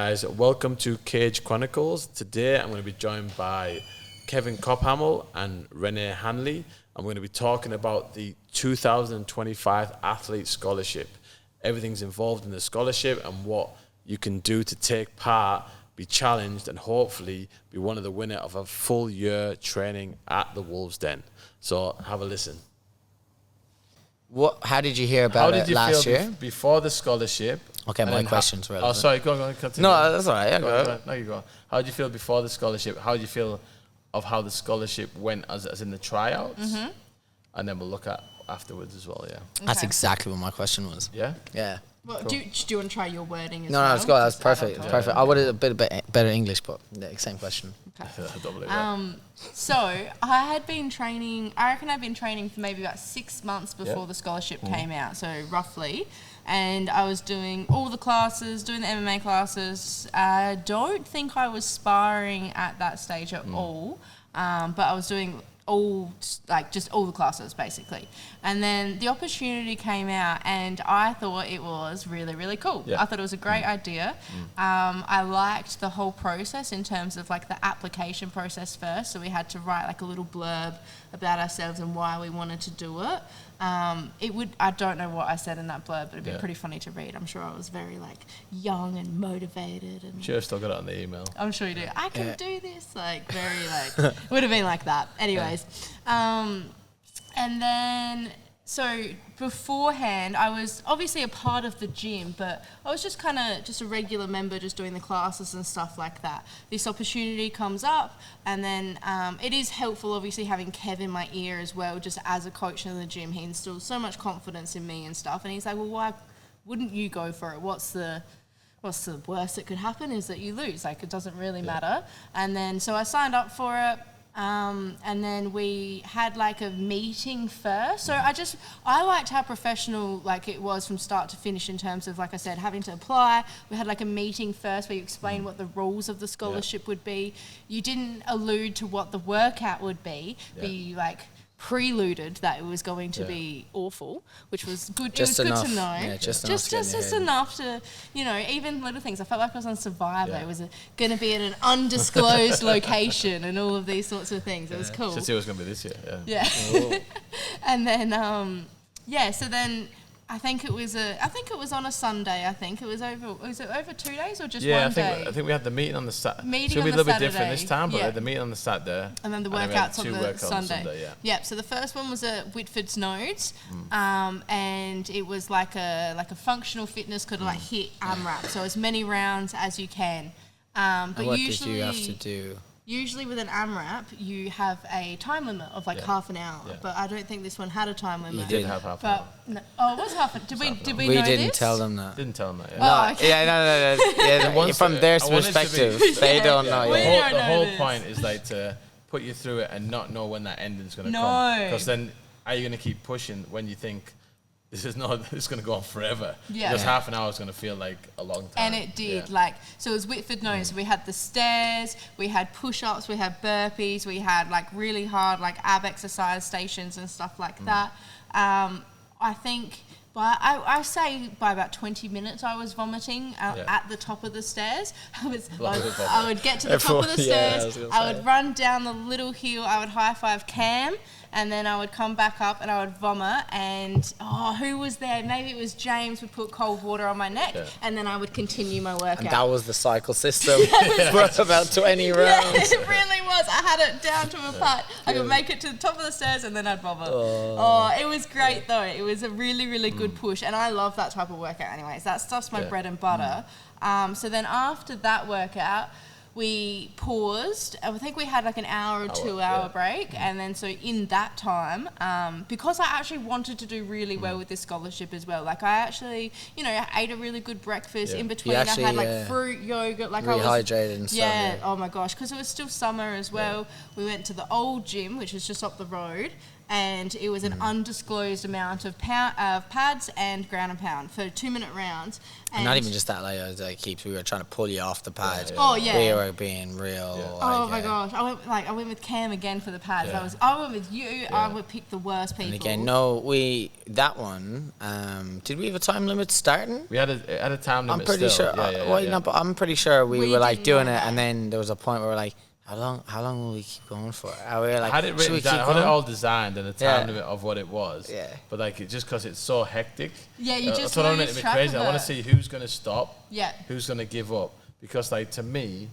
guys? Welcome to Cage Chronicles. Today I'm going to be joined by Kevin Cophamel and Ren Hanley. I'm going to be talking about the 2025 Athlete Scholarship. Everything's involved in the scholarship and what you can do to take part, be challenged, and hopefully be one of the winner of a full year training at the Wolves Den. So have a listen. How did you hear about it last year? Before the scholarship? Okay, my question's relevant. Oh, sorry, go on, continue. No, that's all right. Yeah, go. No, you go. How did you feel before the scholarship? How did you feel of how the scholarship went as in the tryouts? Mm-hmm. And then we'll look at afterwards as well, yeah. Okay. That's exactly what my question was. Yeah? Yeah. Well, Cool. do you want to try your wording as No, well? no, it's good. That's Just add on perfect. top? Perfect. I wanted a bit better English, but the same question. Double it, So I had been training, I reckon I've been training for maybe about 6 months before the scholarship came out, so roughly. And I was doing all the classes, doing the MMA classes. I don't think I was sparring at that stage at all, but I was doing just all the classes basically. And then the opportunity came out and I thought it was really, really cool. Yeah. I thought it was a great idea. I liked the whole process in terms of like the application process first. So we had to write like a little blurb about ourselves and why we wanted to do it. I don't know what I said in that blurb, but it'd be pretty funny to read. I'm sure I was very like young and motivated, and Sure, I've still got it on the email. I'm sure you do. I can do this, like very like would have been like that. Anyways, and then so beforehand, I was obviously a part of the gym, but I was just kind of just a regular member, just doing the classes and stuff like that. This opportunity comes up, and then it is helpful, obviously, having Kev in my ear as well, just as a coach in the gym. He instilled so much confidence in me and stuff, and he's like, well, why wouldn't you go for it? What's the worst that could happen is that you lose. Like, it doesn't really matter. And then, so I signed up for it. And then we had like a meeting first. So I liked how professional like it was from start to finish in terms of, like I said, having to apply. We had like a meeting first where you explained what the rules of the scholarship would be. You didn't allude to what the workout would be, but you like preluded that it was going to be awful, which was good. Just it was enough. good to know. Yeah, just enough to, even little things. I felt like I was on Survivor. It was going to be at an undisclosed location and all of these sorts of things. It was cool. Should see what's going to be this year. Yeah. And then, so then I think it was on a Sunday. I think was it over 2 days or just one day? I think we had the meeting on the Saturday. Meeting Should on be a the little bit different this Saturday. time, but we had the meeting on the Saturday. And then the and then we had workouts on two the workouts on Sunday. Yeah. So the first one was at Whitford's Nodes, and it was like a functional fitness could like hit AMRAP, so as many rounds as you can. But What usually, did you have to do? Usually with an AMRAP, you have a time limit of like half an hour, but I don't think this one had a time limit. You did have half an hour. No, it was half. Did we We know didn't this? tell them that. Didn't tell them that. Oh, okay. Yeah, no. Yeah, from their I wanted to be- perspective, they don't know. We Yeah. don't The know whole this. point is like to put you through it and not know when that ending's going to come. No. Because then are you going to keep pushing when you think this is going to go on forever? Yeah. Because half an hour is going to feel like a long time. And it did, Yeah. so it was Whitford Nodes. So we had the stairs, we had push-ups, we had burpees, we had like really hard like ab exercise stations and stuff like that. I think I say by about 20 minutes I was vomiting at the top of the stairs. I would get to the top of the stairs, I would run down the little hill, I would high-five Cam, and then I would come back up and I would vomit, and who was there? Maybe it was James would put cold water on my neck, and then I would continue my workout. And that was the cycle system for about 20 rounds. Yeah, it really was. I had it down to a part. I could make it to the top of the stairs and then I'd vomit. It was great though. It was a really, really good push, and I love that type of workout anyways. That stuff's my bread and butter. So then after that workout, we paused. I think we had like an hour or 2 hour break. And then so in that time, because I actually wanted to do really well with this scholarship as well, like I actually, I ate a really good breakfast. In between. I had like fruit, yogurt, like rehydrated and stuff. Yeah, oh my gosh, because it was still summer as well. We went to the old gym, which was just up the road, and it was an undisclosed amount of pads and ground and pound for 2-minute rounds. And not even just that, like we were trying to pull you off the pad. Oh yeah. We were being real. Yeah. Like, oh my gosh! I went with Cam again for the pads. Yeah. I went with you. Yeah. I would pick the worst people. And again, that one. Did we have a time limit starting? We had a time limit. I'm pretty still. sure. No, but I'm pretty sure we were like didn't doing know it, that. and then there was a point where we're like, how long will we keep going for? And we were like, I had it should we written down. keep I had it going? all designed and the time limit of what it was. Yeah. But like just because it's so hectic. Yeah, you just that's what I meant lose to be track crazy. of I want it. to see who's going to stop. Yeah. Who's going to give up? Because like to me,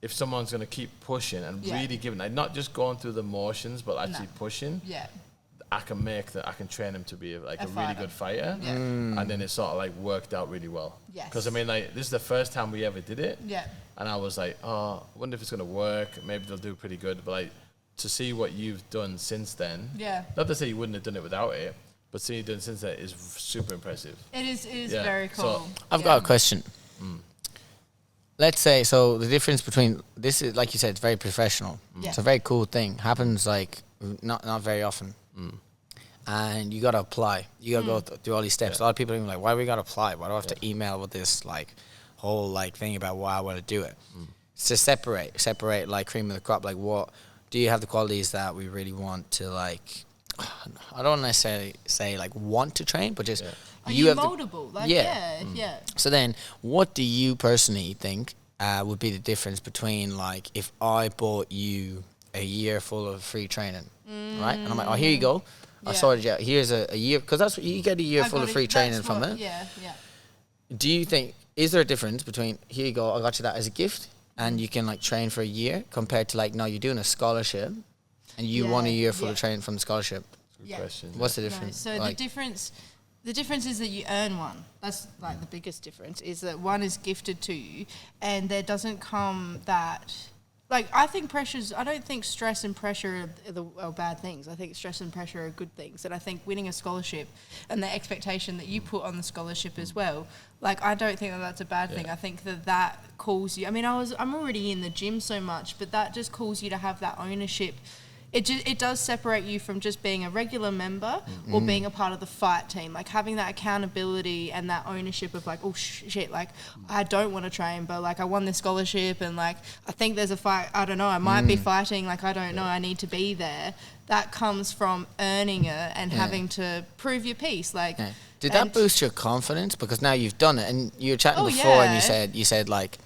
if someone's going to keep pushing and Yeah. really giving, like not just going through the motions, but actually pushing. Yeah. I can train him to be like a really fighter. good fighter. Yeah. And then it sort of like worked out really well. Yes. Because I mean, like this is the first time we ever did it. Yeah. And I was like, oh, I wonder if it's going to work. Maybe they'll do pretty good. But like to see what you've done since then. Yeah. Not to say you wouldn't have done it without it, but seeing you done since then is super impressive. It is Yeah. very So, cool. I've got a question. Let's say, so the difference between this is, like you said, it's very professional. Yeah. It's a very cool thing. Happens like not very often. And you got to apply. You got to go through all these steps. A lot of people are even like, why we got to apply? Why do I have to email with this like whole like thing about why I want to do it? It's to separate like cream of the crop. Like what do you have the qualities that we really want to like, I don't necessarily say like want to train, but just Are you have the- moldable? Like, yeah. So then, what do you personally think would be the difference between like if I bought you a year full of free training, right? And I'm like, oh, here you go. I Yeah. sorted you out. Here's a year, because that's what you get, a year full of free training from it. Yeah. Do you think, is there a difference between, here you go, I got you that as a gift, and you can like train for a year, compared to like, no, you're doing a scholarship, and you want a year full of training from the scholarship? Good question. What's the No, difference? so Like, the difference is that you earn one. That's like the biggest difference, is that one is gifted to you, and there doesn't come that. Like, I don't think stress and pressure are bad things. I think stress and pressure are good things. And I think winning a scholarship and the expectation that you put on the scholarship as well, like, I don't think that that's a bad thing. I think that calls you. I mean, I'm already in the gym so much, but that just calls you to have that ownership. It does separate you from just being a regular member or being a part of the fight team. Like, having that accountability and that ownership of like, oh shit, like I don't want to train, but like I won this scholarship and like I think there's a fight. I don't know. I might be fighting. Like, I don't know. I need to be there. That comes from earning it and having to prove your piece. Like, did that boost your confidence? Because now you've done it, and you were chatting before, and you said like,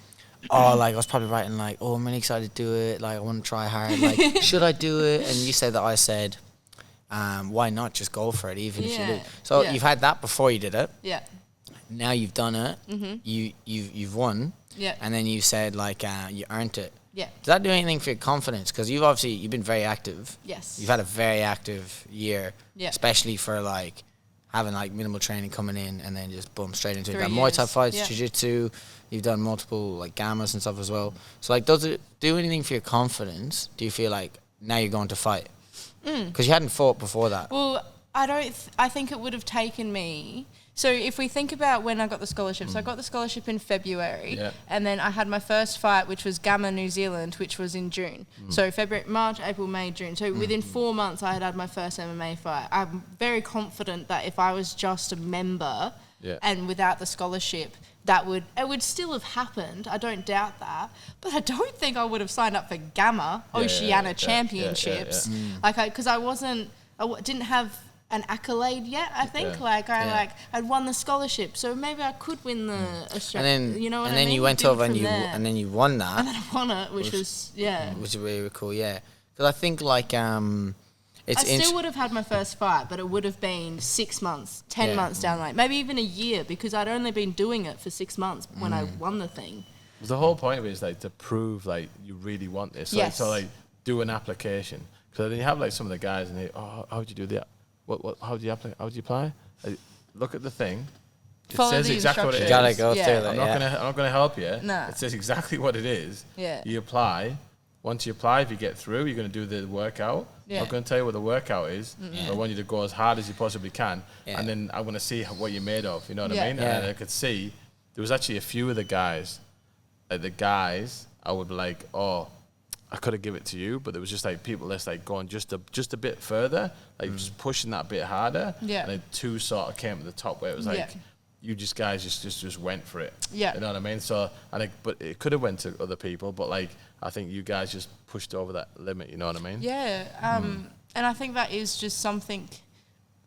oh, like I was probably writing like, oh, I'm really excited to do it. Like, I want to try hard. Like, should I do it? And you said that. I said, why not just go for it, even if you do. So you've had that before you did it. Yeah. Now you've done it. You've won. Yeah. And then you said like you earned it. Yeah. Does that do anything for your confidence? Because you've been very active. Yes. You've had a very active year. Yeah. Especially for like having like minimal training coming in and then just boom straight into it. 3 You've done Muay Thai years. fights, Yeah. jiu-jitsu. You've done multiple like gammas and stuff as well. So like, does it do anything for your confidence? Do you feel like now you're going to fight? Because you hadn't fought before that. Well, I think it would have taken me. So if we think about when I got the scholarship, so I got the scholarship in February, and then I had my first fight, which was Gamma New Zealand, which was in June. So February, March, April, May, June. So within 4 months, I had my first MMA fight. I'm very confident that if I was just a member and without the scholarship, it would still have happened. I don't doubt that, but I don't think I would have signed up for Gamma Oceania Championships, because I didn't have an accolade yet. I think I'd won the scholarship, so maybe I could win the Australian. And then you know what and I then mean? you went Build over and from you there. and then you won that, And then I won it, which was which is really cool. Yeah, because I think like it's I still would have had my first fight, but it would have been 6 months, 10 months down the line, maybe even a year, because I'd only been doing it for 6 months when I won the thing. The whole point of it is like to prove like you really want this. Yes. So like do an application. Because then you have like some of the guys and they, oh, how would you do that? What? How do you apply? How do you apply? Like, look at the thing. It Follow says the exactly what it is. you gotta go Yeah. through I'm that. not gonna help you. No. It says exactly what it is. Yeah. You apply. Once you apply, if you get through, you're gonna do the workout. Yeah. I'm not gonna tell you what the workout is. I want you to go as hard as you possibly can, Yeah. and then I want to see what you're made of. You know what Yeah. I mean? Yeah. And I could see there was actually a few of the guys. I would be like, oh, I could have given it to you, but there was just like people that's like going just a bit further, like just pushing that bit harder. Yeah. And then 2 sort of came to the top where it was like, you guys just went for it. Yeah. You know what I mean? So but it could have went to other people, but like I think you guys just pushed over that limit. You know what I mean? Yeah. And I think that is just something.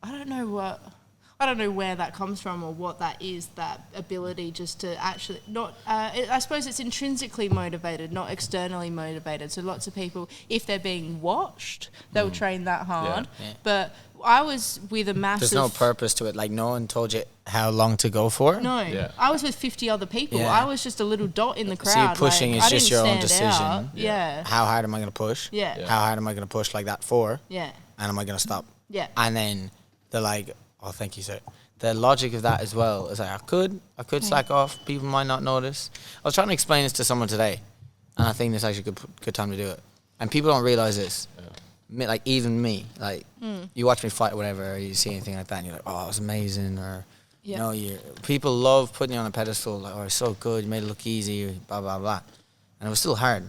I don't know where that comes from or what that is, that ability just to actually I suppose it's intrinsically motivated, not externally motivated. So lots of people, if they're being watched, they'll train that hard. Yeah. But I was with a massive... There's no purpose to it. Like, no one told you how long to go for? No. Yeah. I was with 50 other people. Yeah. I was just a little dot in the crowd. So pushing is just your own decision. Yeah. How hard am I going to push? Yeah. How hard am I going to push like that for? Yeah. And am I going to stop? Yeah. And then they're like... Oh, thank you, sir. The logic of that as well is like I could slack off. People might not notice. I was trying to explain this to someone today, and I think this is actually a good time to do it. And people don't realize this. Yeah. Like even me, like you watch me fight or whatever, or you see anything like that, and you're like, oh, it was amazing, or you know, people love putting you on a pedestal, like, oh, it's so good, you made it look easy, blah blah blah, and it was still hard.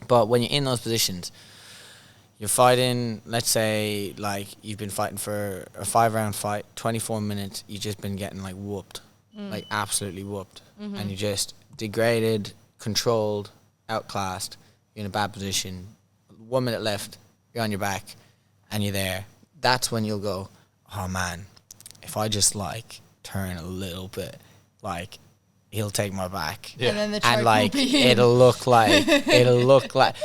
But when you're in those positions, you're fighting, let's say, like, you've been fighting for a 5-round fight, 24 minutes, you've just been getting, like, whooped. Like, absolutely whooped. Mm-hmm. And you're just degraded, controlled, outclassed, you're in a bad position. 1 minute left, you're on your back, and you're there. That's when you'll go, oh, man, if I just, like, turn a little bit, like, he'll take my back. Yeah. And then the choke and, like, will be in. it'll look like...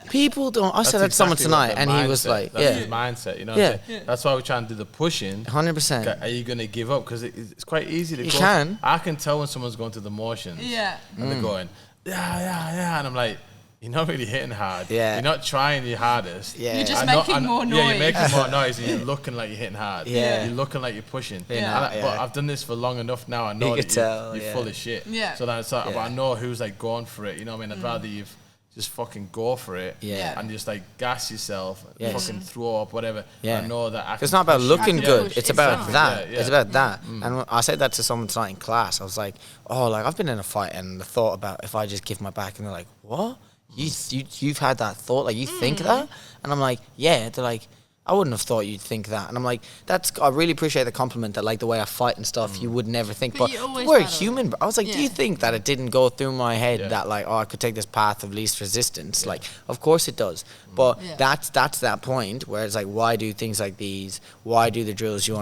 People don't. I said that to someone tonight, and he was like, that's his mindset, you know what I'm saying? That's why we're trying to do the pushing. 100%. Are you going to give up? Because it's quite easy to you go. Can. I can tell when someone's going through the motions. Yeah. And they're going, yeah. And I'm like, you're not really hitting hard. Yeah. You're not trying your hardest. Yeah. You're just making more noise. Yeah, you're making more noise, and you're looking like you're hitting hard. Yeah. You're looking like you're pushing. Yeah. But I've done this for long enough now. I know that you're full of shit. Yeah. So that's like, but I know who's like going for it. You know what I mean? I'd rather you've just fucking go for it, and just like gas yourself, fucking throw up, whatever. I know that. It's not about looking good. It's about that. Yeah. It's about that. And I said that to someone tonight in class. I was like, oh, like I've been in a fight and the thought about if I just give my back, and they're like, what? You've had that thought? Like you think that? And I'm like, yeah. They're like, I wouldn't have thought you'd think that. And I'm like, I really appreciate the compliment that like the way I fight and stuff, you would never think. But we're human. But I was like, do you think that it didn't go through my head that like, oh, I could take this path of least resistance? Like, of course it does. But that's that point where it's like, why do things like these? Why do the drills you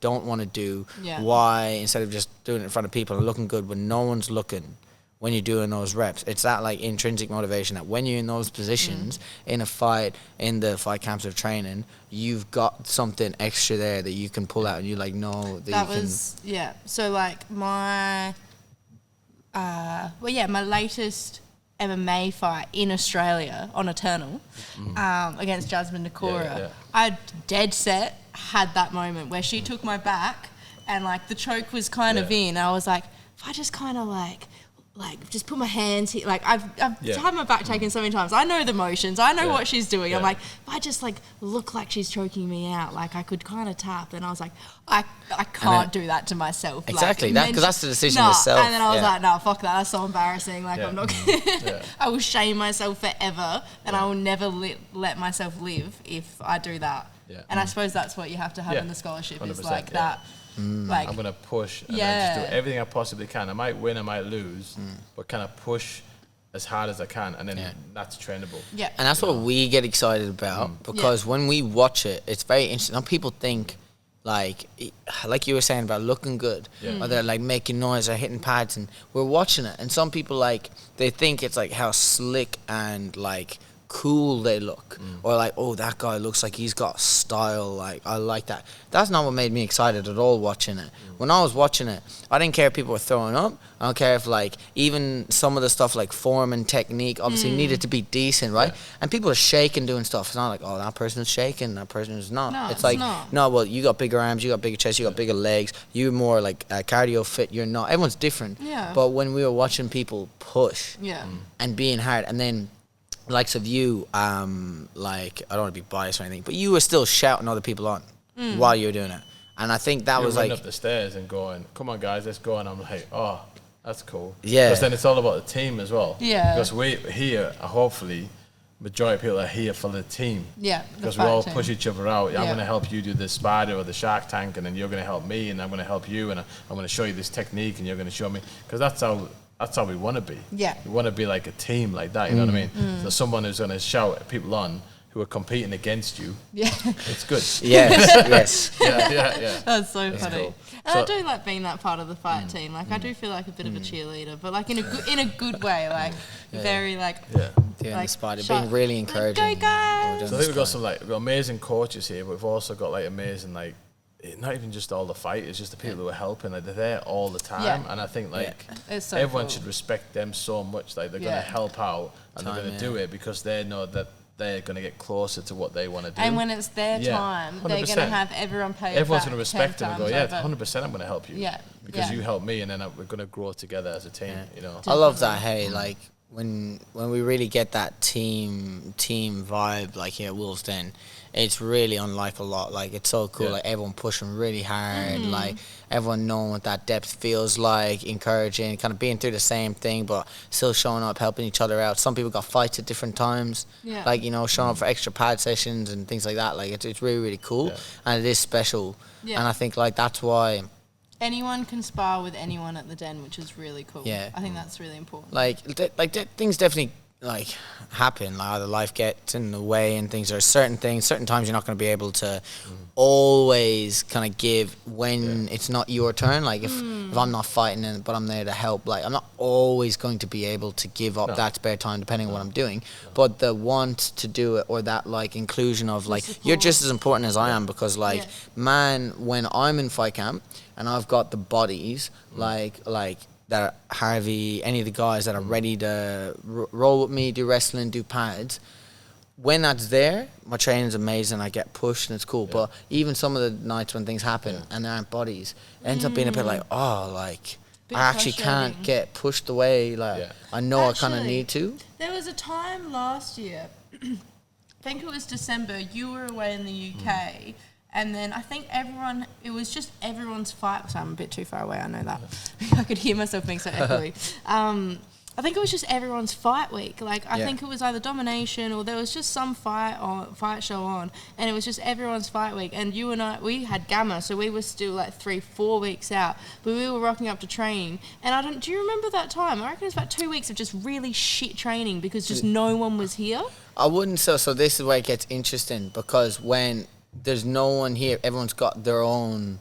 don't want to do? Why, instead of just doing it in front of people and looking good when no one's looking, when you're doing those reps, it's that like intrinsic motivation that when you're in those positions in a fight, in the fight camps of training, you've got something extra there that you can pull out, and you like know that you can. So like my my latest MMA fight in Australia on Eternal against Jasmine Nakora, I dead set had that moment where she took my back and like the choke was kind of in. I was like, if I just kind of like just put my hands here, like I've had my back taken so many times. I know the motions. I know what she's doing. I'm like, if I just like look like she's choking me out, like I could kind of tap. And I was like, I can't do that to myself. Exactly, like, because that's the decision yourself. And then I was like, no, fuck that. That's so embarrassing. Like I'm not. I will shame myself forever, and I will never let myself live if I do that. Yeah. And I suppose that's what you have to have in the scholarship is like that. Like I'm gonna push and then just do everything I possibly can. I might win, I might lose, but kind of push as hard as I can, and then that's trainable. Yeah, and that's what we get excited about because when we watch it, it's very interesting. Some people think like you were saying about looking good, or they're like making noise or hitting pads, and we're watching it, and some people like they think it's like how slick and like cool they look, or like, oh, that guy looks like he's got style, like I like that. That's not what made me excited at all watching it. When I was watching it, I didn't care if people were throwing up. I don't care if like even some of the stuff like form and technique obviously needed to be decent, right? And people are shaking doing stuff. It's not like, oh, that person's shaking, that person is not. No, it's like not. No, well, you got bigger arms, you got bigger chest, you got bigger legs, you're more like cardio fit, you're not. Everyone's different. But when we were watching people push and being hard, and then likes of you, like I don't want to be biased or anything, but you were still shouting other people on while you were doing it, and I think that was like up the stairs and going, "Come on, guys, let's go!" And I'm like, "Oh, that's cool." Yeah. Because then it's all about the team as well. Yeah. Because we here, hopefully, majority of people are here for the team. Yeah, because we all team. push each other out. Yeah. I'm going to help you do the spider or the shark tank, and then you're going to help me, and I'm going to help you, and I'm going to show you this technique, and you're going to show me. Because that's how we want to be. Yeah. We want to be like a team like that. You know what I mean? So someone who's going to shout people on who are competing against you. Yeah. It's good. Yes. Yeah. That's so funny. cool. And So- I do like being that part of the fight team. Like I do feel like a bit of a cheerleader, but like in a good way. Like very like. Yeah. Doing Like, the spider, shut- being really Let's encouraging. go, guys. So I think we've got some we've got amazing coaches here, but we've also got like amazing not even just all the fighters, just the people who are helping. Like they're there all the time, Yeah. and I think It's so everyone cool. should respect them so much. Like they're Yeah. going to help out and Time, they're going yeah. to do it because they know that they're going to get closer to what they want to do. And when it's their Yeah, time, they're going to 100%. have everyone pay. Everyone's going going to to respect them and go, yeah, 100%, I'm going to help you. Yeah, Because yeah. you help me, and then we're going to grow together as a team. You know. I love that. Hey, like when we really get that team vibe, like here at Wolves, Den, it's really unlike a lot. Like it's so cool. Yeah. Like everyone pushing really hard. Like everyone knowing what that depth feels like, encouraging, kind of being through the same thing, but still showing up, helping each other out. Some people got fights at different times. Yeah. Like showing up for extra pad sessions and things like that. Like it's really really cool, Yeah. and it is special. Yeah. And I think like that's why. Anyone can spar with anyone at the Den, which is really cool. Yeah. I think that's really important. Like things definitely like happen, like either life gets in the way and things. There's certain times you're not going to be able to always kind of give when it's not your turn. Like if I'm not fighting but I'm there to help, like I'm not always going to be able to give up that spare time depending on what I'm doing. But the want to do it, or that like inclusion of like you're just as important as I am, because like man, when I'm in fight camp and I've got the bodies like that are Harvey, any of the guys that are ready to roll with me, do wrestling, do pads. When that's there, my training's amazing. I get pushed and it's cool. Yeah. But even some of the nights when things happen and there aren't bodies, it ends up being a bit like, Bit I actually frustrating. can't get pushed away. Like Yeah. I know I kind of Actually, need to. There was a time last year, I think it was December, you were away in the UK, and then I think it was just everyone's fight. So I'm a bit too far away, I know that. I could hear myself being so echoey. I think it was just everyone's fight week. Like, I think it was either Domination or there was just some fight show on, and it was just everyone's fight week. And you and I, we had Gamma, so we were still like 3-4 weeks out, but we were rocking up to training. And do you remember that time? I reckon it was about 2 weeks of just really shit training because just no one was here. I wouldn't say so. This is where it gets interesting, because when there's no one here, everyone's got their own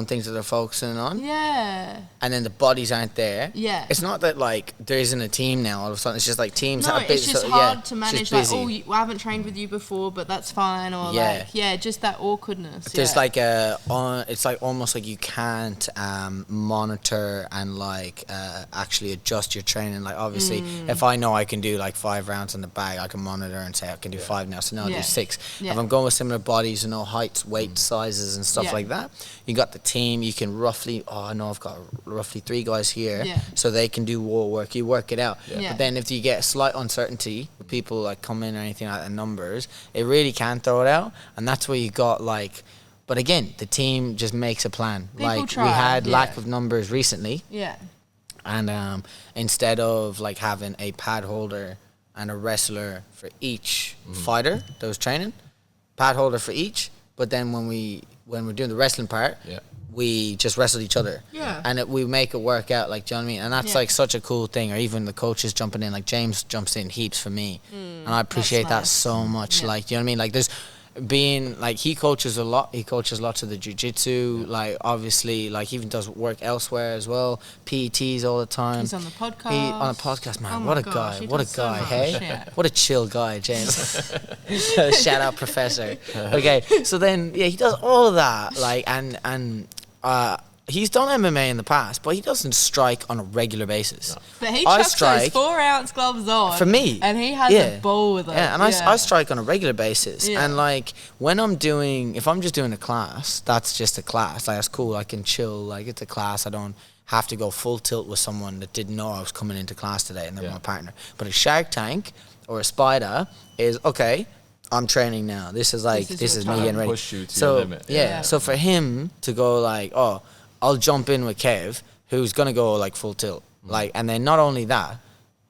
things that they're focusing on. Yeah. And then the bodies aren't there. Yeah. It's not that like there isn't a team now all of a sudden. It's just like teams No, have a bit. it's just so, hard yeah, to it's manage. just Like, busy. I haven't trained with you before, but that's fine. Or just that awkwardness. There's like it's like almost like you can't monitor and like actually adjust your training. Like obviously, if I know I can do like 5 rounds in the bag, I can monitor and say I can do 5 now. So now I'll do 6. Yeah. If I'm going with similar bodies, heights, weight, sizes, and stuff Yeah. like that, you got the team. You can roughly. I know I've got roughly 3 guys here, Yeah. so they can do wall work. You work it out. Yeah. But then if you get slight uncertainty, with people like come in or anything like that, numbers, it really can throw it out. And that's where you got like. But again, the team just makes a plan. People like try, we had yeah. lack of numbers recently, Yeah. and instead of like having a pad holder and a wrestler for each fighter that was training, pad holder for each. But then when we're doing the wrestling part, we just wrestled each other. Yeah. And we make it work out, like, do you know what I mean? And that's Yeah. like such a cool thing. Or even the coaches jumping in, like James jumps in heaps for me, and I appreciate that nice. so much. Yeah. Like, do you know what I mean? Like, there's being like he coaches a lot. He coaches lots of the jiu-jitsu. Like obviously, like he even does work elsewhere as well. PETs all the time. He's on the podcast. On a podcast, man. Oh what my a gosh, guy. he What a does so guy. much, Hey, yeah. what a chill guy, James. Shout out, Professor. Okay, so then he does all of that. Like and he's done MMA in the past, but he doesn't strike on a regular basis. But he I chucks those strike 4-ounce gloves on. for me, And he has a ball with it. Yeah, and I strike on a regular basis. Yeah. And like when if I'm just doing a class, that's just a class. Like that's cool. I can chill. Like it's a class. I don't have to go full tilt with someone that didn't know I was coming into class today and they're my partner. But a Shark Tank or a Spider is okay. I'm training now. This is like This is me your getting ready. Push you to so your limit. yeah. So for him to go like, oh, I'll jump in with Kev, who's gonna go like full tilt, like, and then not only that,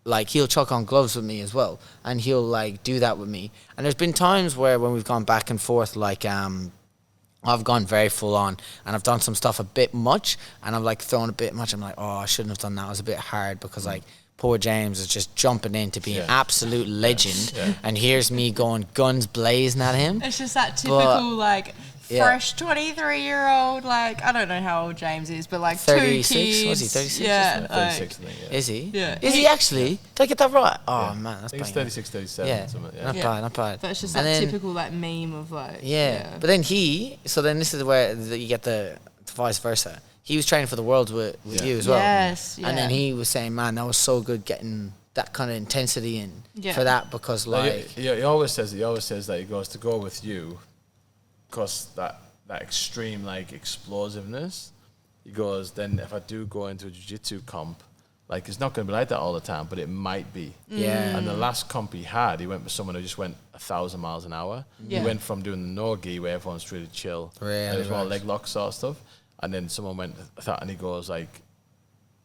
like he'll chuck on gloves with me as well, and he'll like do that with me. And there's been times where when we've gone back and forth, like I've gone very full on, and I've done some stuff a bit much, and I've like thrown a bit much. I'm like, oh, I shouldn't have done that. It was a bit hard because like poor James is just jumping in to be an absolute legend, and here's me going guns blazing at him. It's just that typical like fresh 23-year-old, like I don't know how old James is, but like 36, 2 kids. was he 36? Yeah, 36, I think, Is he? Yeah. Is he actually? Did I get that right? Oh man, that's I think it's banging. 36, 37. Yeah, Something, not bad, not bad. But it's just And that then- typical like meme of like But then so then this is where you get the vice versa. He was training for the Worlds with you as well. Yes, And then he was saying, man, that was so good getting that kind of intensity in for that because like... he always says that he goes to go with you because that extreme like explosiveness, he goes, then if I do go into a jiu-jitsu comp, like it's not going to be like that all the time, but it might be. Yeah. And the last comp he had, he went with someone who just went 1,000 miles an hour. He went from doing the no-gi where everyone's really chill, and it's more leg lock sort of stuff, and then someone went that, and he goes like,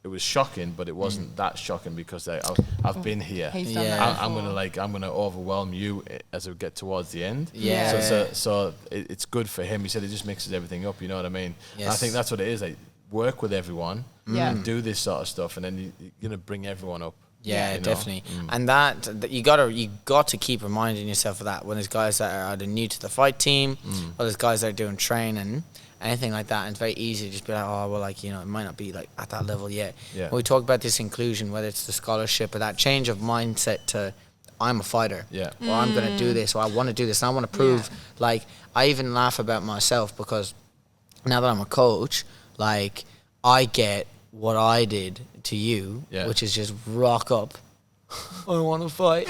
it was shocking, but it wasn't that shocking because I've been here. He's done that I'm before. gonna overwhelm you as we get towards the end. Yeah. So it's good for him. He said it just mixes everything up. You know what I mean? Yes. And I think that's what it is. Like work with everyone, Yeah. and do this sort of stuff, and then you're gonna bring everyone up. Yeah, you know? definitely. And that you got to keep reminding yourself of that when there's guys that are either new to the fight team or there's guys that are doing training, anything like that. And it's very easy to just be like, oh, well, like, you know, it might not be like at that level yet. Yeah. When we talk about this inclusion, whether it's the scholarship or that change of mindset to I'm a fighter, or I'm going to do this, or I want to do this, and I want to prove, like, I even laugh about myself because now that I'm a coach, like, I get what I did to you, which is just rock up. I want to fight.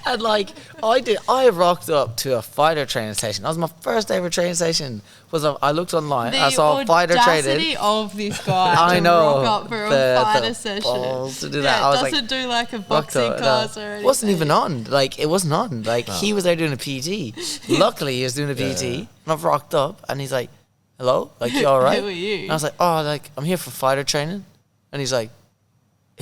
And like I rocked up to a fighter training station. That was my first ever training station. I looked online, I saw a fighter training. The audacity of this guy I to know, rock up for a fighter the session. balls to do that. I was doesn't like, do like a boxing class or anything. wasn't even on. Like it wasn't on. Like he was there doing a PT. Luckily he was doing a PT. And I've rocked up and he's like, hello? Like, you all right? Who are you? And I was like, oh, like I'm here for fighter training. And he's like,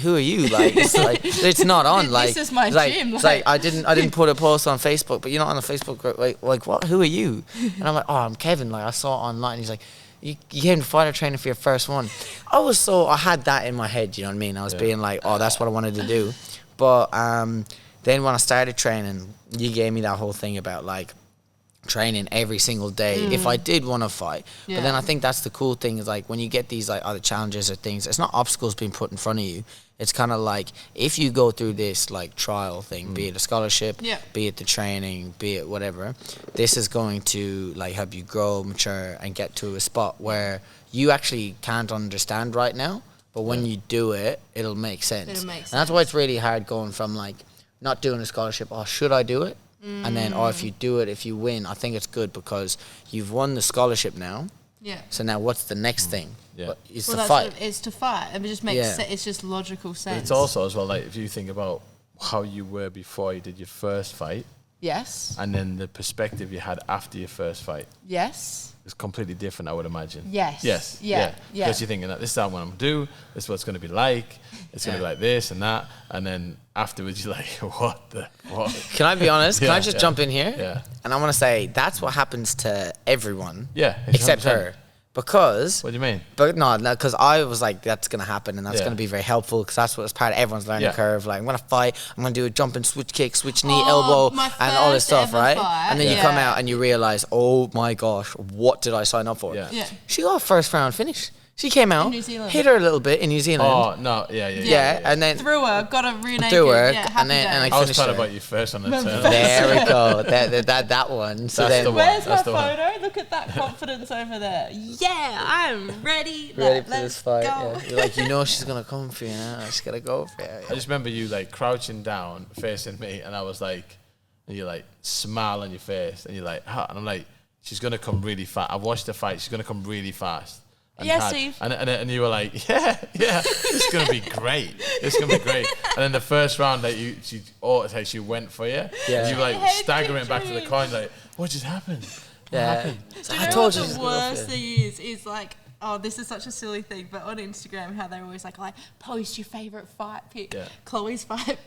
who are you? Like, it's not on. Like, this is my like, gym. It's like I didn't put a post on Facebook, but you're not on the Facebook group. Like what? Who are you? And I'm like, oh, I'm Kevin. Like I saw it online. He's like, you came to fighter training for your first one. I had that in my head. You know what I mean? I was being like, oh, that's what I wanted to do. But then when I started training, you gave me that whole thing about like training every single day if I did want to fight. But then I think that's the cool thing is like when you get these like other challenges or things, it's not obstacles being put in front of you. It's kind of like if you go through this like trial thing, be it a scholarship, be it the training, be it whatever, this is going to like help you grow, mature, and get to a spot where you actually can't understand right now, but when you do it, it'll make sense. And that's why it's really hard going from like not doing a scholarship, oh, should I do it? And then, or if you do it, if you win, I think it's good because you've won the scholarship now. Yeah. So now what's the next thing? Yeah. It's to fight. It's to fight. It just makes sense. It's just logical sense. But it's also as well, like if you think about how you were before you did your first fight. Yes. And then the perspective you had after your first fight. Yes. It's completely different, I would imagine. Yes. Yes. Yeah. Because you're thinking that this is what I'm going to do. This is what it's going to be like. It's going to be like this and that. And then afterwards, you're like, what? Can I be honest? Can I just jump in here? Yeah. And I want to say that's what happens to everyone. Yeah. Except her. Because... What do you mean? But no, because I was like, that's going to happen and that's going to be very helpful because that's what's part of everyone's learning curve. Like, I'm going to fight, I'm going to do a jumping switch kick, switch knee, elbow, and all this stuff, right? And then you come out and you realize, oh my gosh, what did I sign up for? Yeah. She got a first round finish. She came out, hit her a little bit in New Zealand. Oh, no, yeah. And then... Threw her, got her rear naked. Threw her, and then... And I was talking about you first on the turn. There we go. That one. So that's the one. Where's that's my photo? Look at that confidence over there. Yeah, I'm ready. Ready for this fight. Yeah. You're like, you know she's going to come for you now. She's going to go for you. Yeah. I just remember you like crouching down, facing me, and I was like, and you're like, smile on your face, and you're like, huh? And I'm like, she's going to come really fast. I watched the fight. She's going to come really fast. Steve. And you were like, yeah, it's gonna be great. It's gonna be great. And then the first round, like she went for you. Yeah. And you were like staggering back to the coin, like, what just happened? Yeah. Do you know what the worst thing is like oh, this is such a silly thing, but on Instagram, how they're always like post your favorite fight pick. Yeah. Chloe's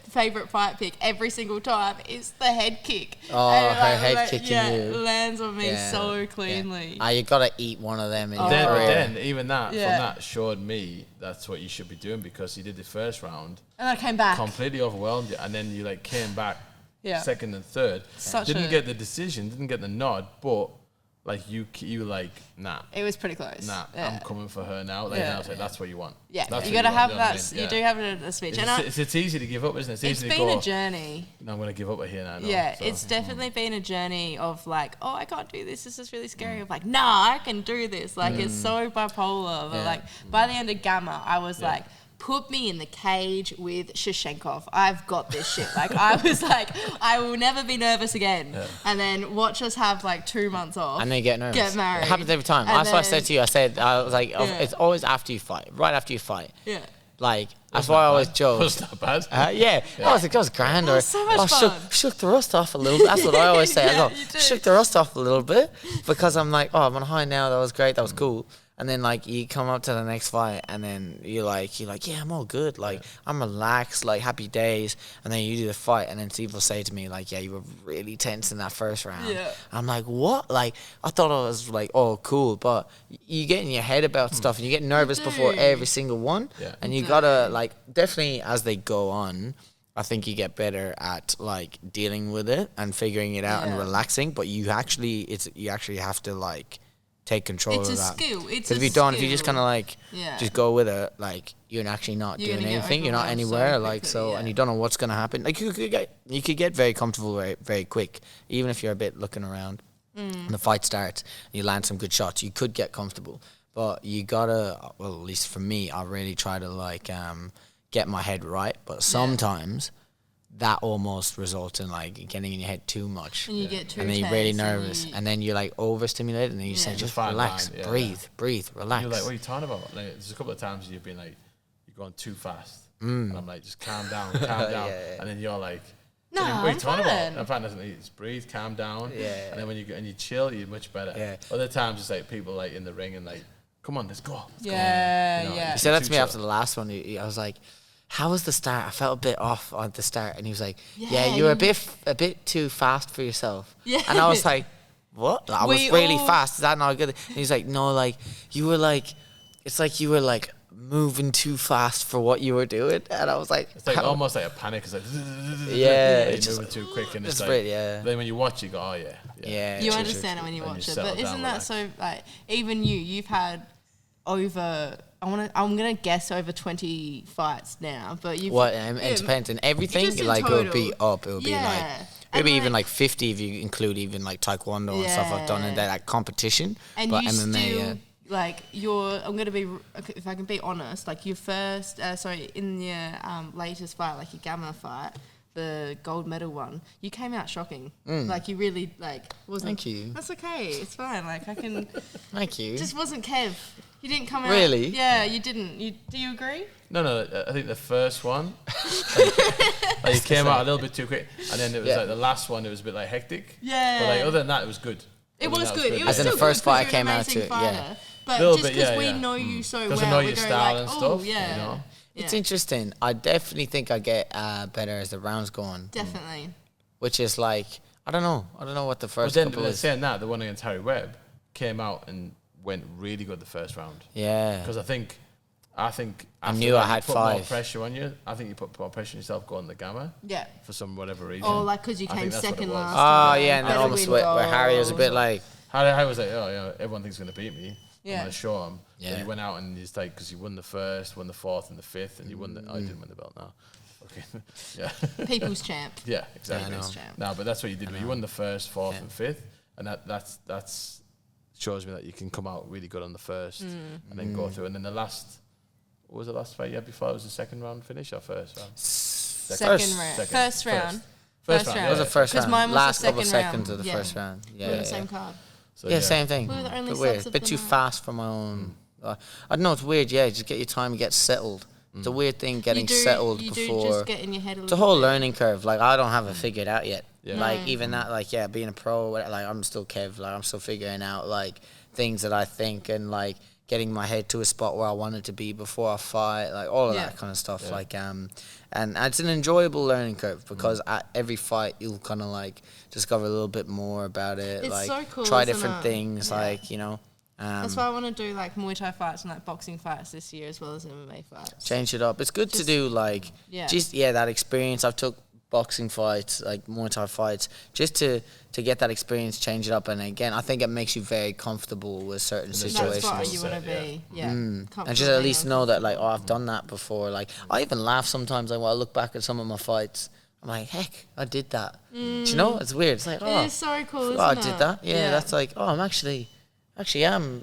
favorite fight pick every single time is the head kick. Oh, And, her head kicking it you. lands on me so cleanly. You gotta eat one of them in your Then, career. then even that from that showed me that's what you should be doing, because you did the first round And I came back. completely overwhelmed you, and then you like came back second and third. Didn't get the decision, didn't get the nod, but like you like, nah. It was pretty close. Nah, Yeah. I'm coming for her now. Like, and I was like, that's what you want. Yeah, That's you what got to want, have you know what I that. mean? You do have it at a speech. It's easy to give up, isn't it? It's easy to been go, a journey. no, I'm going to give up here now. Yeah, so. it's definitely been a journey of like, oh, I can't do this. This is really scary. Of like, nah, I can do this. Like, it's so bipolar. But like, by the end of Gamma, I was like, put me in the cage with Shashenkov. I've got this shit. Like, I was like, I will never be nervous again. Yeah. And then watch us have like 2 months off. And then get nervous. Get married. It happens every time. That's what I said to you. I was like, it's always after you fight. Right after you fight. Yeah. Like, that's why I always joke. Was that bad? Yeah. It was grand. It was so much fun. Shook the rust off a little bit. That's what I always say. Yeah, I go, shook the rust off a little bit, because I'm like, oh, I'm on a high now. That was great. That was cool. And then like you come up to the next fight, and then you're like, yeah, I'm all good. Like I'm relaxed, like happy days. And then you do the fight, and then people say to me like, yeah, you were really tense in that first round. Yeah. I'm like, what? Like I thought I was like, oh, cool, but you get in your head about stuff, and you get nervous before every single one. Yeah. And you gotta like definitely as they go on. I think you get better at like dealing with it and figuring it out and relaxing. But you actually have to like take control of that. It's a skill. Because if you just kind of like just go with it, like you're actually not doing anything. You're not anywhere. And you don't know what's gonna happen. Like you could get very comfortable very, very quick, even if you're a bit looking around. And the fight starts, and you land some good shots. You could get comfortable, but you gotta. Well, at least for me, I really try to like get my head right. But sometimes that almost results in like getting in your head too much, and you get too and then you're really nervous, and then you're like overstimulated, and then you say just relax, breathe, relax. You're like, what are you talking about? Like, there's a couple of times you've been like, you're going too fast, and I'm like, just calm down, and then you're like, no, what are you talking fine. about? I'm fine. Just breathe, calm down, and then when you chill, you're much better. Yeah. Other times it's like people like in the ring and like, come on, let's go. Let's go. He said that to me after the last one. I was like, how was the start? I felt a bit off on the start. And he was like, you were a bit too fast for yourself. Yeah. And I was like, what? I was really fast. Is that not good? And he's like, no, like, you were like, it's like you were like moving too fast for what you were doing. And I was like, it's like almost like a panic. It's like, you're moving too quick. And it's like, then when you watch, you go, oh, yeah. You understand it when you watch it. But isn't that so, like, even you've had over... I'm gonna guess over 20 fights now, but you've it depends on everything. Like total. it'll be up. It'll be like maybe even like 50 if you include even like taekwondo and stuff I've done in that like competition. And but you MMA, still like I'm gonna be, if I can be honest, like your first in your latest fight, like your Gamma fight, the gold medal one, you came out shocking. Like you really like wasn't. Thank you. That's okay. It's fine. Like I can. Thank you. Just wasn't Kev. You didn't come out. Really? Yeah, you didn't. Do you agree? No. I think the first one, like you came out a little bit too quick, and then it was like the last one. It was a bit like hectic. Yeah. But like other than that, it was good. It was good. It was still the first good fight I came out to it. But just because we know you so well, because we know your go style like, and stuff. Yeah. You know? It's interesting. I definitely think I get better as the rounds go on. Definitely. Which is like I don't know what the first couple is. Saying that, the one against Harry Webb came out and went really good the first round. Yeah. Because I think I knew I had put 5. more pressure on you. I think you put more pressure on yourself going the Gamma. Yeah. For some whatever reason. Or like because you came second last. Oh yeah, and then almost where Harry was a bit like. Harry was like, oh yeah, everyone thinks he's gonna beat me. Yeah. I'm gonna show him. Yeah. And he went out and he's like, because you won the first, won the fourth, and the fifth, and you won the. I didn't win the belt now. Okay. Yeah. People's champ. Yeah, exactly. People's champ. No, but that's what you did. You won the first, fourth, and fifth, and that's shows me that you can come out really good on the first and then go through. And then the last, what was the last fight you had before? It was the second round finish or first round? Second round. First round. It was the first round. Mine was last the couple second seconds round. of the first round. Yeah. We were the same card. So, same thing. We were the only Bit weird. subs of Bit the too night. fast for my own. I don't know. It's weird. Yeah, just get your time and get settled. It's a weird thing getting settled you before. do just get in your head a It's a little whole bit. learning curve. Like I don't have it figured out yet. Yeah. Like even that, like being a pro, like I'm still Kev. Like I'm still figuring out like things that I think and like getting my head to a spot where I wanted to be before I fight, like all of that kind of stuff. Yeah. Like and it's an enjoyable learning curve because at every fight you'll kind of like discover a little bit more about it. It's like so cool, try isn't different it? things, Yeah. like That's why I want to do like Muay Thai fights and like boxing fights this year as well as MMA fights. change it up. It's good to do like that experience. I've took boxing fights, like Muay Thai fights, just to get that experience, change it up. And again, I think it makes you very comfortable with certain situations. That's what you want to be. Yeah. And just at least know that like, oh, I've done that before. Like I even laugh sometimes, like when I look back at some of my fights, I'm like, heck, I did that. Do you know? It's weird. It's like, oh, It is so cool, isn't I it? did that. Yeah, that's like, oh, I'm actually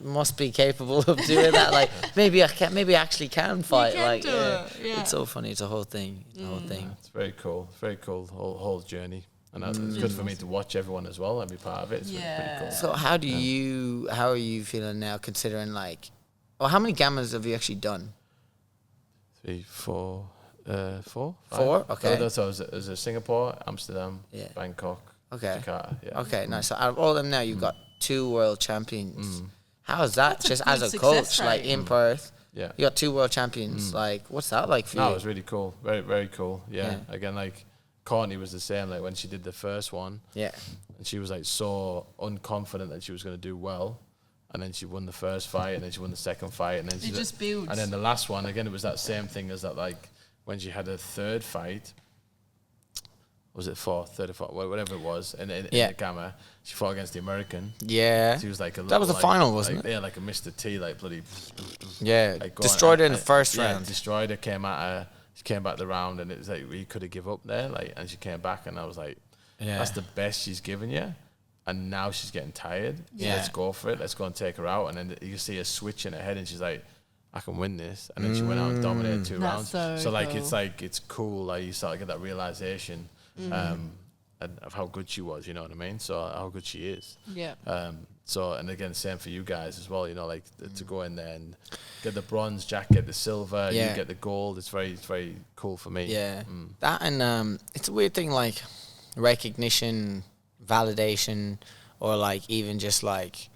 must be capable of doing that. Like maybe I actually can fight. can like do it, yeah. It's so funny. It's a whole thing. The whole thing. It's very cool. Very cool whole journey. And it's good for me to watch everyone as well and be part of it. It's pretty cool. So how are you feeling now, considering like, how many gammas have you actually done? 3, 4, 4. 4? 5. Okay. So it was Singapore, Amsterdam, Yeah. Bangkok, Okay. Jakarta. Yeah. Okay, nice. So out of all of them now, you've got 2 world champions. How is that? That's a just good as a success coach, like rate. in Perth, Yeah. you got 2 world champions. Like, what's that like for No, you? it was really cool. Very, very cool. Yeah. Yeah. Again, like Courtney was the same. Like when she did the first one, Yeah. and she was like so unconfident that she was going to do well, and then she won the first fight, and then she won the second fight, and then she just builds. And then the last one again, it was that same thing as that. Like when she had her third fight, was it third or fourth, whatever it was, in the Gamma, she fought against the American. Yeah. She was like That was the final, wasn't it? Yeah, like a Mr. T, like bloody. Yeah. Like Destroyed her in the first yeah, round. destroyed her. Came at her. She came back the round, and it was like we could have give up there. Like, and she came back, and I was like, that's the best she's given you. And now she's getting tired. Yeah. Let's go for it. Let's go and take her out. And then you see a switch in her head, and she's like, I can win this. And then she went out and dominated 2 rounds. So like cool. it's cool. Like you start to get that realization of how good she was. You know what I mean? So how good she is. Yeah. So, and again, same for you guys as well, you know, like to go in there and get the bronze, Jack get the silver, you get the gold. It's very cool for me. Yeah. That and it's a weird thing, like recognition, validation, or like even just like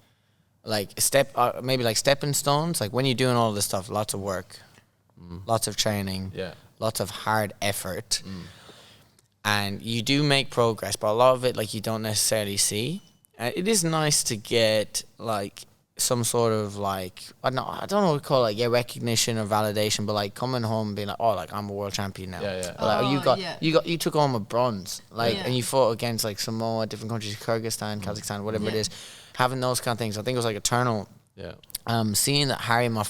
maybe like stepping stones. Like when you're doing all this stuff, lots of work, lots of training, lots of hard effort, and you do make progress, but a lot of it like you don't necessarily see. It is nice to get like some sort of like I don't know what to call it, like recognition or validation, but like coming home and being like, oh, like I'm a world champion now. Like, you took home a bronze, like, and you fought against like Samoa, different countries, Kyrgyzstan, Kazakhstan, whatever it is. Having those kind of things, I think it was like eternal. Yeah. Seeing that Harry my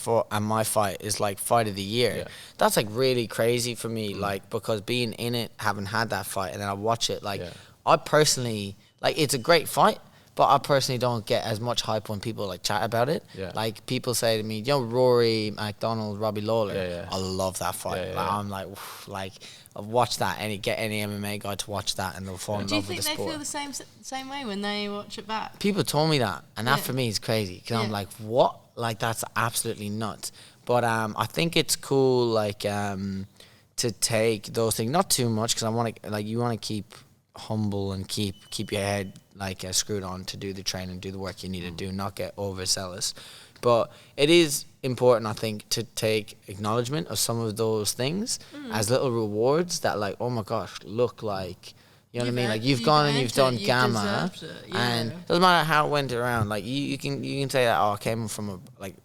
fight is like fight of the year, that's like really crazy for me, like because being in it, having had that fight, and then I watch it, like I personally like it's a great fight. But I personally don't get as much hype when people like chat about it. Yeah. Like people say to me, Rory McDonald, Robbie Lawler. I love that fight. I'm like, like I've watched that. Get any MMA guy to watch that and they'll fall in love with the sport. Do you think they feel the same way when they watch it back? People told me that, and that for me is crazy because I'm like, what? Like that's absolutely nuts. But I think it's cool, like to take those things, not too much, because I want to you want to keep humble and keep your head like screwed on to do the training, do the work you need to do, not get overzealous. But it is important, I think, to take acknowledgement of some of those things as little rewards that like, oh my gosh, look, like, you know what I mean? Like you've gone and you've done Gamma, and it doesn't matter how it went around. Like you can say that, oh, I came from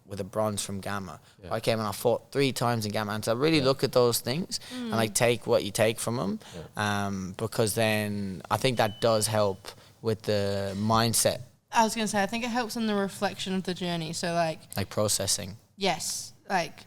with a bronze from Gamma. I came and I fought 3 times in Gamma, and so really look at those things and like take what you take from them, because then I think that does help with the mindset. I was going to say, I think it helps in the reflection of the journey. So like processing. Yes. Like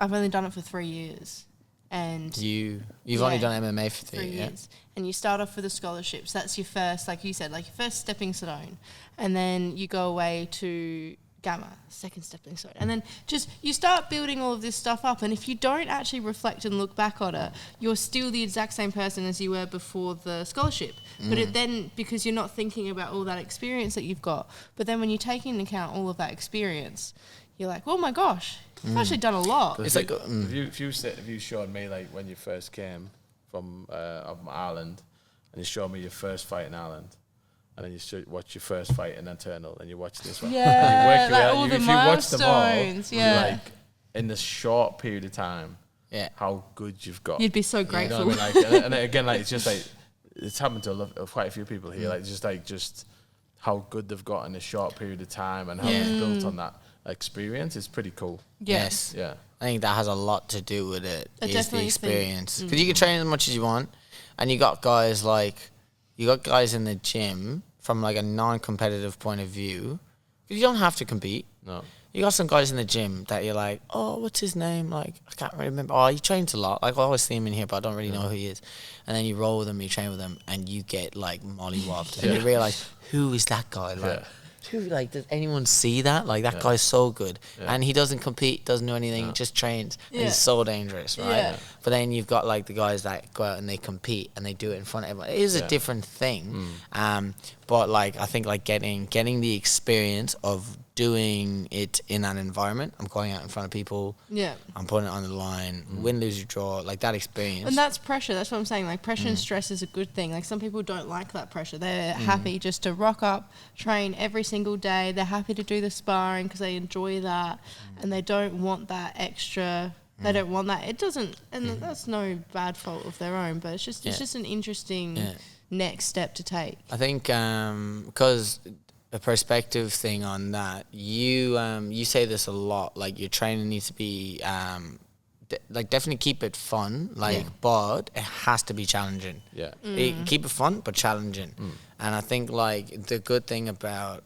I've only done it for 3 years. And you've only done MMA for 3 years. And you start off with the scholarships. That's your first, like you said, like your first stepping stone. And then you go away to Gamma, second stepping stone. And then just you start building all of this stuff up. And if you don't actually reflect and look back on it, you're still the exact same person as you were before the scholarship. But then, because you're not thinking about all that experience that you've got, but then when you take into account all of that experience, you're like, oh my gosh, I've actually done a lot. It's like if you showed me like when you first came from Ireland, and you showed me your first fight in Ireland, and then you should watch your first fight and then eternal, and you watch this one. Yeah, and you work like your way all out. the If you watch them all, milestones, yeah. like in a short period of time, how good you've got. You'd be so grateful. You know what I mean? Like, and again, like it's just like it's happened to quite a few people here. Like just how good they've got in a short period of time, and how they've built on that experience is pretty cool. Yes. Yeah. I think that has a lot to do with it. I Is the definitely experience, because you can train as much as you want, and you got guys in the gym from like a non-competitive point of view. You don't have to compete. No. You got some guys in the gym that you're like, oh, what's his name? Like, I can't really remember. Oh, he trains a lot. Like, I always see him in here, but I don't really know who he is. And then you roll with him, you train with him, and you get like mollywopped, and you realize, who is that guy? Like, who? Like, does anyone see that? Like, that guy's so good, and he doesn't compete, doesn't do anything, just trains. And he's so dangerous, right? Yeah. But then you've got like the guys that go out and they compete and they do it in front of everyone. It is a different thing, but like I think like getting the experience of doing it in an environment. I'm going out in front of people. Yeah. I'm putting it on the line. Win, lose, or draw. Like that experience. And that's pressure. That's what I'm saying. Like pressure and stress is a good thing. Like some people don't like that pressure. They're happy just to rock up, train every single day. They're happy to do the sparring because they enjoy that, and they don't want that extra. They don't want that. It doesn't, and that's no bad fault of their own. But it's just an interesting next step to take. I think because a perspective thing on that, you say this a lot. Like your training needs to be like definitely keep it fun. Like, but it has to be challenging. Yeah. Keep it fun, but challenging. And I think like the good thing about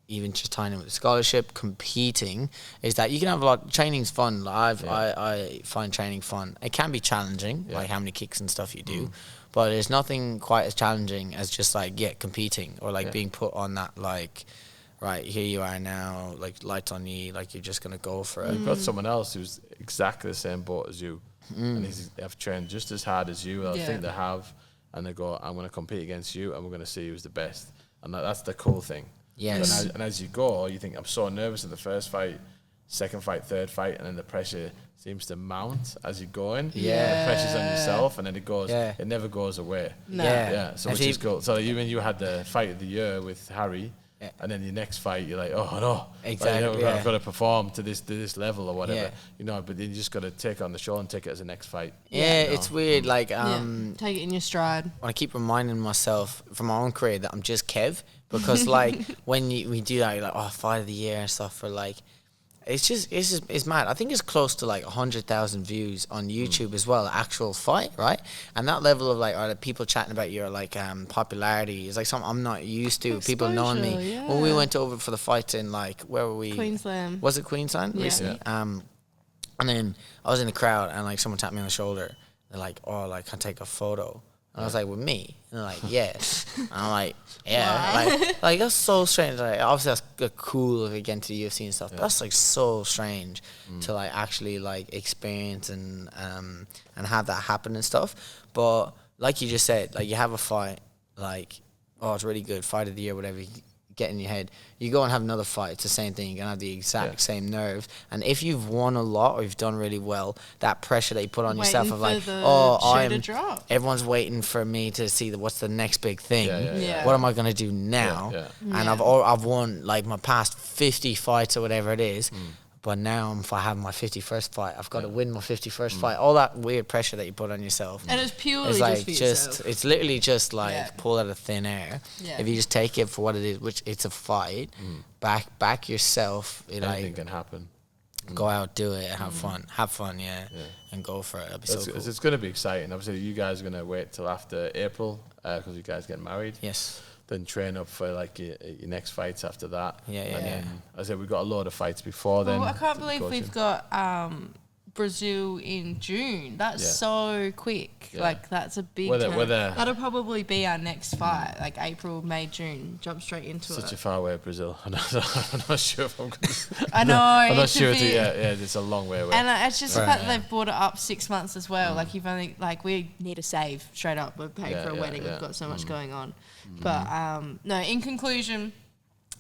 even just tying it with the scholarship, competing, is that you can have a lot. Training's fun. I find training fun. It can be challenging, like how many kicks and stuff you do, but there's nothing quite as challenging as just like competing or like being put on that like, right, here you are now, like lights on you, like you're just gonna go for it. You've got someone else who's exactly the same boat as you, and have trained just as hard as you. I think they have, and they go, I'm gonna compete against you, and we're gonna see who's the best, and that's the cool thing. Yes. And as you go, you think, I'm so nervous in the first fight, second fight, third fight, and then the pressure seems to mount as you're going. Yeah. The pressure's on yourself, and then it goes. Yeah. It never goes away. No. Yeah. So which is cool. So even you had the fight of the year with Harry, and then your next fight, you're like, oh no, exactly. I've got to perform to this level or whatever. Yeah. You know, but then you just got to take it on the show and take it as the next fight. Yeah, you know? it's weird. Like Take it in your stride. I keep reminding myself from my own career that I'm just Kev, because like when we do that, you're like, oh, fight of the year and stuff for like, it's mad. I think it's close to like 100,000 views on YouTube as well, actual fight, right? And that level of like, are people chatting about your like popularity is like something I'm not used to. People knowing me. Yeah. When we went over for the fight in like, where were we? Queensland. Was it Queensland recently? And then I was in the crowd and like someone tapped me on the shoulder. They're like, oh, like, can I take a photo? And I was like, with me? And they're like, yeah. And I'm like, yeah. Like that's so strange. Like, obviously that's cool if you get into the UFC and stuff, but that's like so strange to like actually like experience and have that happen and stuff. But like you just said, like you have a fight, like, oh, it's really good, fight of the year, whatever, you get in your head. You go and have another fight, it's the same thing. You're going to have the exact same nerves. And if you've won a lot or you've done really well, that pressure that you put on yourself of like, everyone's waiting for me to see what's the next big thing. What am I going to do now? And I've won like my past 50 fights or whatever it is. But now if I have my 51st fight, I've got to win my 51st fight. All that weird pressure that you put on yourself. And it's purely it's like just for yourself. It's literally just like pulled out of thin air. If you just take it for what it is, which it's a fight, back yourself. Anything can happen. Go out, do it, have fun, and go for it. That'd be so cool. It's going to be exciting. Obviously, you guys are going to wait till after April because you guys get married. Yes. Then train up for like your next fights after that. Yeah. I said we've got a load of fights before then. Well, I can't believe we've got Brazil in June. That's so quick. Like that's a big turn. That'll probably be our next fight, like April, May, June. Jump straight into Such a far away, Brazil. I'm not sure if I'm going to... I know. I'm not sure. It's a long way away. And it's just the fact that they've brought it up 6 months as well. Like you've only we need to save straight up. We're paying for a wedding. We've got so much going on. But no. In conclusion,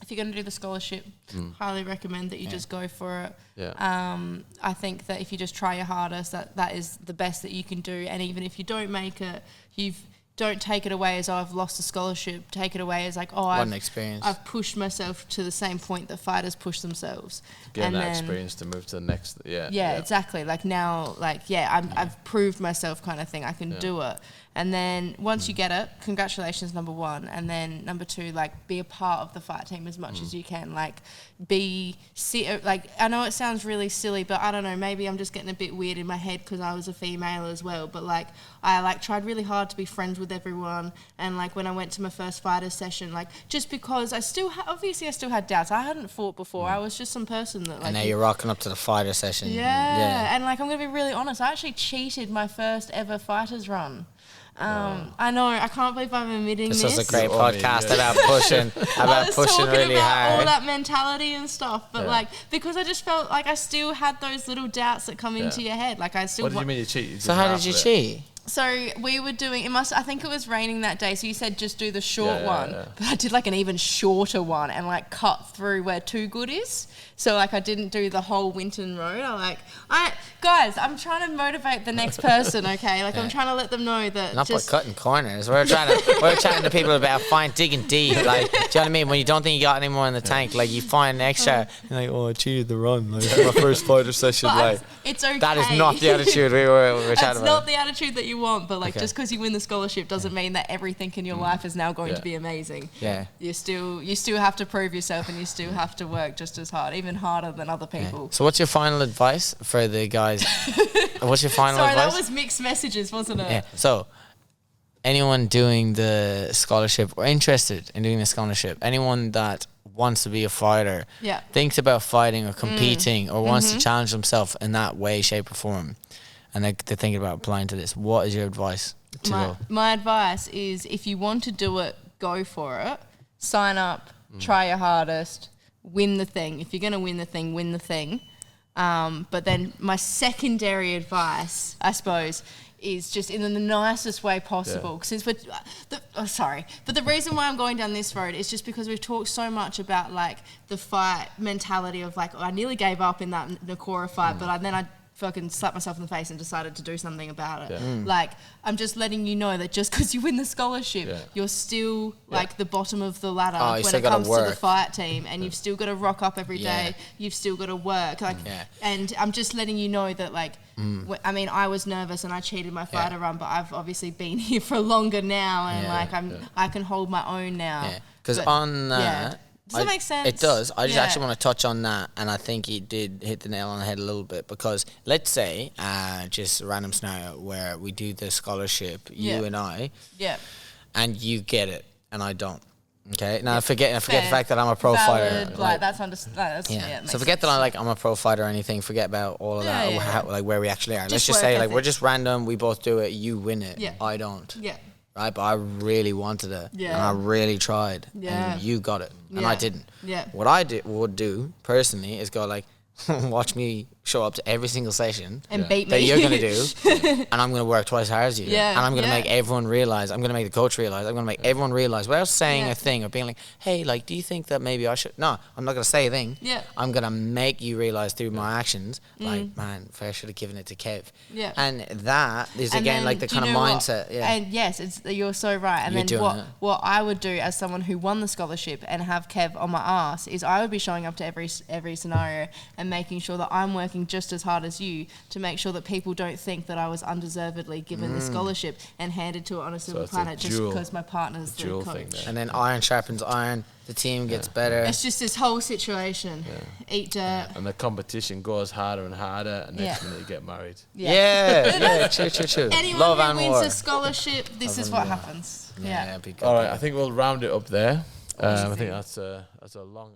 if you're going to do the scholarship, highly recommend that you just go for it. I think that if you just try your hardest, that is the best that you can do. And even if you don't make it, you've don't take it away as, oh, I've lost a scholarship. Take it away as like, oh, What an experience. I've pushed myself to the same point that fighters push themselves. Getting that experience to move to the next. Yeah, exactly. Like now, like, I've proved myself kind of thing. I can do it. And then once you get it, congratulations, number one. And then number two, like, be a part of the fight team as much as you can. Like, like, I know it sounds really silly, but I don't know, maybe I'm just getting a bit weird in my head because I was a female as well. But, like, I, like, tried really hard to be friends with everyone. And, like, when I went to my first fighter session, like, just because I still, obviously I still had doubts. I hadn't fought before. I was just some person that, like... And now you're rocking up to the fighter session. Yeah. And, like, I'm going to be really honest. I actually cheated my first ever fighters run. I know, I can't believe I'm admitting this. This was a great podcast about pushing, really about hard. all that mentality and stuff, but like, because I just felt like I still had those little doubts that come into your head. Like I still. What did you mean you cheated? So how did you cheat? So we were doing, I think it was raining that day, so you said just do the short one. But I did like an even shorter one and like cut through where Too Good is. So like I didn't do the whole Winton Road. Guys, I'm trying to motivate the next person, okay? Like I'm trying to let them know that Not by cutting corners. We're chatting to people about digging deep. Like, do you know what I mean? When you don't think you got any more in the tank, like you find extra. You're like, oh, I cheated the run. Like my first fighter session. Like it's okay. That is not the attitude we were chatting about. That's not the attitude that you want, but like just because you win the scholarship doesn't mean that everything in your life is now going to be amazing. Yeah. You still have to prove yourself and you still have to work just as hard, even harder than other people. So what's your final advice for the guys? What's your final advice? Sorry, that was mixed messages, wasn't it? Yeah. So anyone doing the scholarship or interested in doing the scholarship, anyone that wants to be a fighter, thinks about fighting or competing or wants to challenge themselves in that way, shape or form, and they're thinking about applying to this, what is your advice to go? My advice is if you want to do it, go for it. Sign up, try your hardest, win the thing. If you're going to win the thing, win the thing. But then my secondary advice, I suppose, is just in the nicest way possible. Since but the reason why I'm going down this road is just because we've talked so much about like the fight mentality of like, I nearly gave up in that Nakora fight, but then I fucking slapped myself in the face and decided to do something about it. Like, I'm just letting you know that just because you win the scholarship, you're still like the bottom of the ladder when it comes to the fight team, and you've still got to rock up every day. You've still got to work. Like, and I'm just letting you know that like, I mean, I was nervous and I cheated my fighter run, but I've obviously been here for longer now, and like I can hold my own now. Because on that. Does that make sense? It does. I just actually want to touch on that, and I think he did hit the nail on the head a little bit, because let's say, just a random scenario where we do the scholarship, you and I, and you get it, and I don't. Okay. Now forget the fact that I'm a pro fighter. Like that's so forget that I'm a pro fighter or anything. Forget about all of that. How, like where we actually are. Let's just say like we're just random. We both do it. You win it. I don't. Right, but I really wanted it, and I really tried, and you got it, and I didn't. What I would do personally is go like, watch me show up to every single session and beat me that you're going to do, and I'm going to work twice as hard as you, and I'm going to make everyone realize, I'm going to make the coach realize, I'm going to make everyone realize, without saying a thing or being like, hey, like, do you think that maybe I should? No, I'm not going to say a thing. I'm going to make you realize through my actions, like, man, I should have given it to Kev. And that is, again, then, like the kind of mindset. And yes, you're so right. And then what I would do as someone who won the scholarship and have Kev on my ass is I would be showing up to every scenario and making sure that I'm working just as hard as you to make sure that people don't think that I was undeservedly given the scholarship and handed to it on a silver planet just because my partner's the coach. And then iron sharpens iron, the team gets better. It's just this whole situation. Eat dirt. And the competition goes harder and harder, and next minute you get married. True. Anyone Love who and wins war. a scholarship, this is what happens. Be good. All right, I think we'll round it up there. I think that's a long